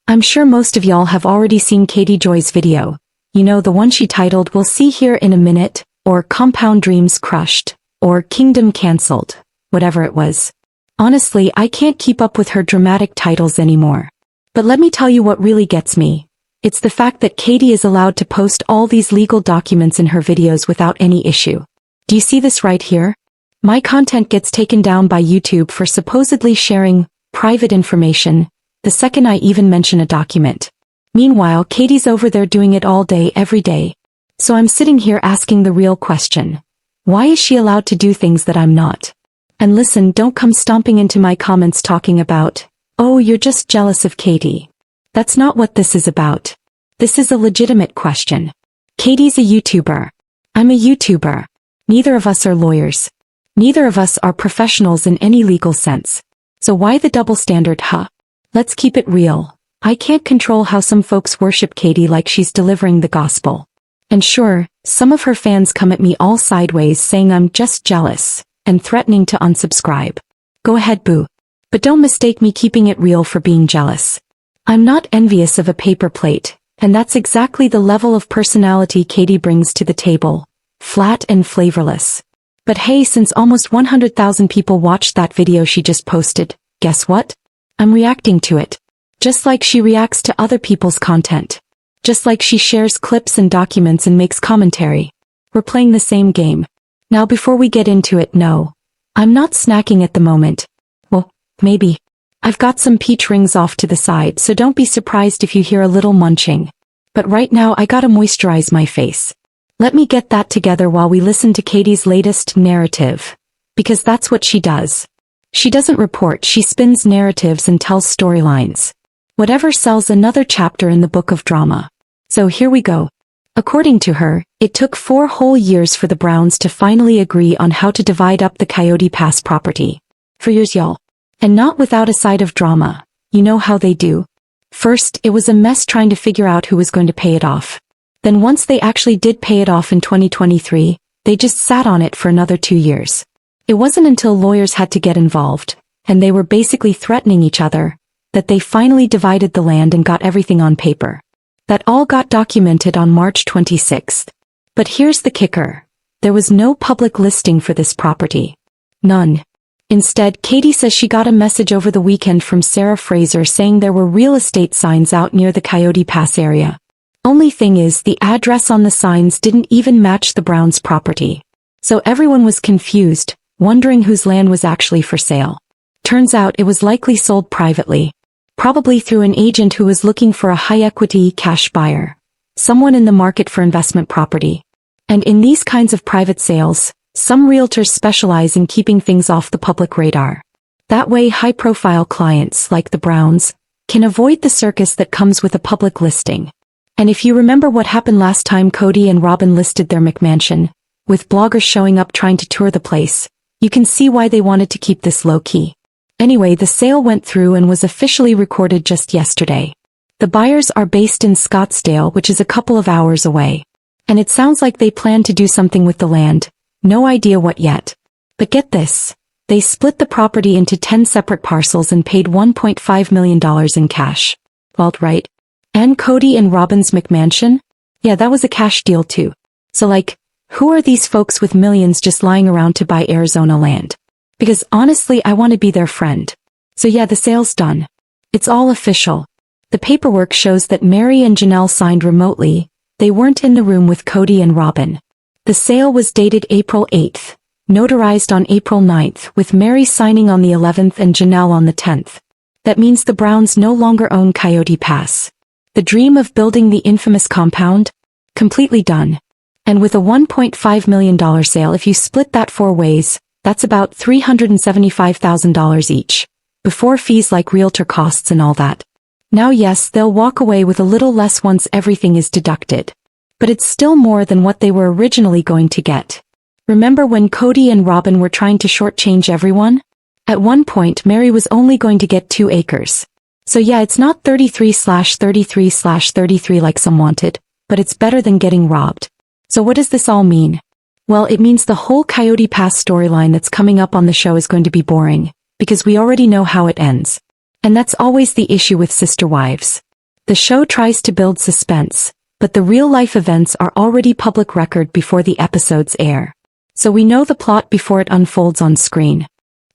I'm sure most of y'all have already seen Katie Joy's video. You know, the one she titled "We'll See Here in a Minute," or "Compound Dreams Crushed," or "Kingdom Cancelled," whatever it was. Honestly, I can't keep up with her dramatic titles anymore. But let me tell you what really gets me. It's the fact that Katie is allowed to post all these legal documents in her videos without any issue. Do you see this right here? My content gets taken down by YouTube for supposedly sharing private information the second I even mention a document. Meanwhile, Katie's over there doing it all day, every day. So I'm sitting here asking the real question. Why is she allowed to do things that I'm not? And listen, don't come stomping into my comments talking about, "Oh, you're just jealous of Katie." That's not what this is about. This is a legitimate question. Katie's a YouTuber. I'm a YouTuber. Neither of us are lawyers. Neither of us are professionals in any legal sense. So why the double standard, huh? Let's keep it real. I can't control how some folks worship Katie like she's delivering the gospel. And sure, some of her fans come at me all sideways saying I'm just jealous, and threatening to unsubscribe. Go ahead, boo. But don't mistake me keeping it real for being jealous. I'm not envious of a paper plate, and that's exactly the level of personality Katie brings to the table. Flat and flavorless. But hey, since almost 100,000 people watched that video she just posted, guess what? I'm reacting to it. Just like she reacts to other people's content. Just like she shares clips and documents and makes commentary. We're playing the same game. Now before we get into it, no. I'm not snacking at the moment. Well, maybe. I've got some peach rings off to the side, so don't be surprised if you hear a little munching. But right now I gotta moisturize my face. Let me get that together while we listen to Katie's latest narrative. Because that's what she does. She doesn't report, she spins narratives and tells storylines. Whatever sells another chapter in the book of drama. So here we go. According to her, it took 4 whole years for the Browns to finally agree on how to divide up the Coyote Pass property. For years, y'all. And not without a side of drama. You know how they do. First, it was a mess trying to figure out who was going to pay it off. Then once they actually did pay it off in 2023, they just sat on it for another 2 years. It wasn't until lawyers had to get involved, and they were basically threatening each other, that they finally divided the land and got everything on paper. That all got documented on March 26th. But here's the kicker. There was no public listing for this property. None. Instead, Katie says she got a message over the weekend from Sarah Fraser saying there were real estate signs out near the Coyote Pass area. Only thing is, the address on the signs didn't even match the Browns' property. So everyone was confused, wondering whose land was actually for sale. Turns out it was likely sold privately. Probably through an agent who was looking for a high-equity cash buyer. Someone in the market for investment property. And in these kinds of private sales, some realtors specialize in keeping things off the public radar. That way high-profile clients, like the Browns, can avoid the circus that comes with a public listing. And if you remember what happened last time Cody and Robin listed their McMansion, with bloggers showing up trying to tour the place, you can see why they wanted to keep this low-key. Anyway, the sale went through and was officially recorded just yesterday. The buyers are based in Scottsdale, which is a couple of hours away. And it sounds like they plan to do something with the land. No idea what yet. But get this. They split the property into 10 separate parcels and paid $1.5 million in cash. Well, right? And Cody and Robin's McMansion? Yeah, that was a cash deal too. So like, who are these folks with millions just lying around to buy Arizona land? Because honestly, I want to be their friend. So yeah, the sale's done. It's all official. The paperwork shows that Mary and Janelle signed remotely. They weren't in the room with Cody and Robin. The sale was dated April 8th, notarized on April 9th, with Mary signing on the 11th and Janelle on the 10th. That means the Browns no longer own Coyote Pass. The dream of building the infamous compound? Completely done. And with a $1.5 million sale, if you split that 4 ways, that's about $375,000 each. Before fees like realtor costs and all that. Now yes, they'll walk away with a little less once everything is deducted. But it's still more than what they were originally going to get. Remember when Cody and Robin were trying to shortchange everyone? At one point, Mary was only going to get 2 acres. So yeah, it's not 33/33/33 like some wanted, but it's better than getting robbed. So what does this all mean? Well, it means the whole Coyote Pass storyline that's coming up on the show is going to be boring, because we already know how it ends. And that's always the issue with sister wives. The show tries to build suspense, but the real-life events are already public record before the episodes air. So we know the plot before it unfolds on screen.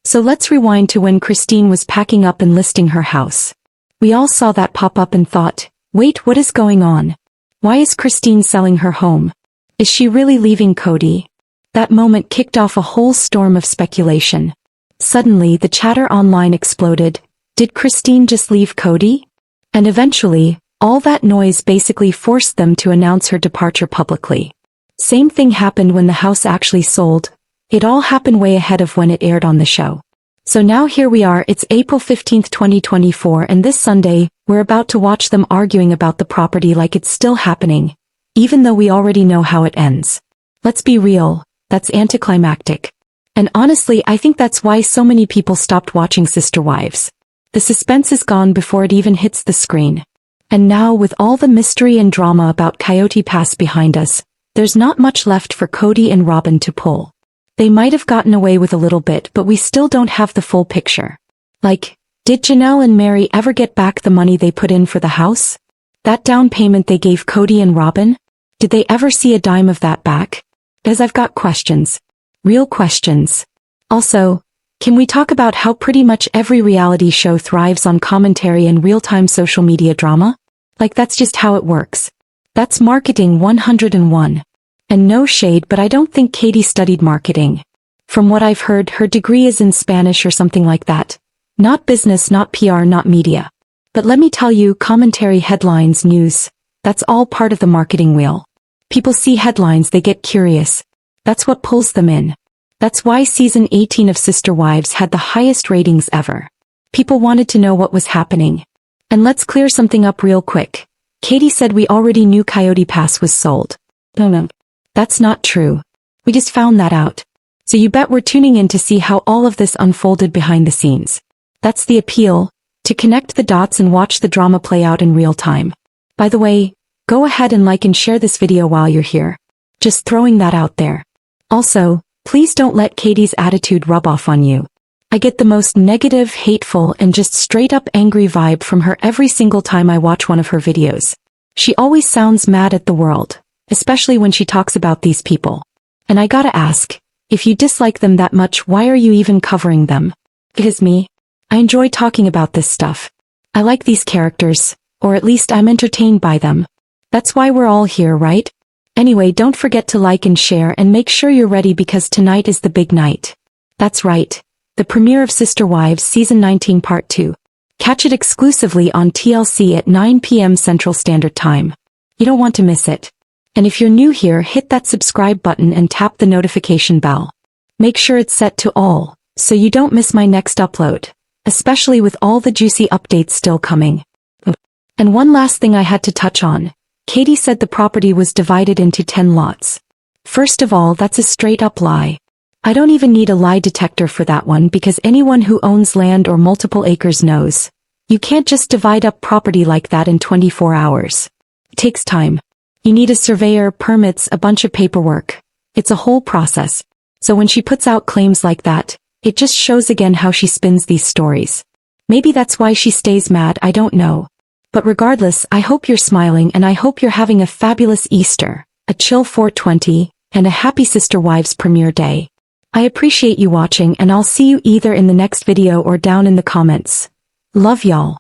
So let's rewind to when Christine was packing up and listing her house. We all saw that pop up and thought, wait, what is going on? Why is Christine selling her home? Is she really leaving Cody? That moment kicked off a whole storm of speculation. Suddenly, the chatter online exploded. Did Christine just leave Cody? And eventually, all that noise basically forced them to announce her departure publicly. Same thing happened when the house actually sold. It all happened way ahead of when it aired on the show. So now here we are, it's April 15th, 2024, and this Sunday, we're about to watch them arguing about the property like it's still happening, even though we already know how it ends. Let's be real, that's anticlimactic. And honestly, I think that's why so many people stopped watching Sister Wives. The suspense is gone before it even hits the screen. And now, with all the mystery and drama about Coyote Pass behind us, there's not much left for Cody and Robin to pull. They might have gotten away with a little bit, but we still don't have the full picture. Like, did Janelle and Mary ever get back the money they put in for the house? That down payment they gave Cody and Robin? Did they ever see a dime of that back? As I've got questions. Real questions. Also, can we talk about how pretty much every reality show thrives on commentary and real-time social media drama? Like that's just how it works. That's marketing 101. And no shade, but I don't think Katie studied marketing. From what I've heard, her degree is in Spanish or something like that. Not business, not PR, not media. But let me tell you, commentary, headlines, news, that's all part of the marketing wheel. People see headlines, they get curious. That's what pulls them in. That's why season 18 of Sister Wives had the highest ratings ever. People wanted to know what was happening. And let's clear something up real quick. Katie said we already knew Coyote Pass was sold. No. That's not true. We just found that out. So you bet we're tuning in to see how all of this unfolded behind the scenes. That's the appeal, to connect the dots and watch the drama play out in real time. By the way, go ahead and like and share this video while you're here. Just throwing that out there. Also, please don't let Katie's attitude rub off on you. I get the most negative, hateful, and just straight-up angry vibe from her every single time I watch one of her videos. She always sounds mad at the world, especially when she talks about these people. And I gotta ask, if you dislike them that much, why are you even covering them? Because me, I enjoy talking about this stuff. I like these characters, or at least I'm entertained by them. That's why we're all here, right? Anyway, don't forget to like and share and make sure you're ready because tonight is the big night. That's right, the premiere of Sister Wives Season 19 Part 2. Catch it exclusively on TLC at 9 p.m. Central Standard Time. You don't want to miss it. And if you're new here, hit that subscribe button and tap the notification bell. Make sure it's set to all, so you don't miss my next upload, especially with all the juicy updates still coming. And one last thing I had to touch on. Katie said the property was divided into 10 lots. First of all, that's a straight-up lie. I don't even need a lie detector for that one because anyone who owns land or multiple acres knows. You can't just divide up property like that in 24 hours. It takes time. You need a surveyor, permits, a bunch of paperwork. It's a whole process. So when she puts out claims like that, it just shows again how she spins these stories. Maybe that's why she stays mad, I don't know. But regardless, I hope you're smiling and I hope you're having a fabulous Easter, a chill 420, and a happy Sister Wives premiere day. I appreciate you watching and I'll see you either in the next video or down in the comments. Love y'all.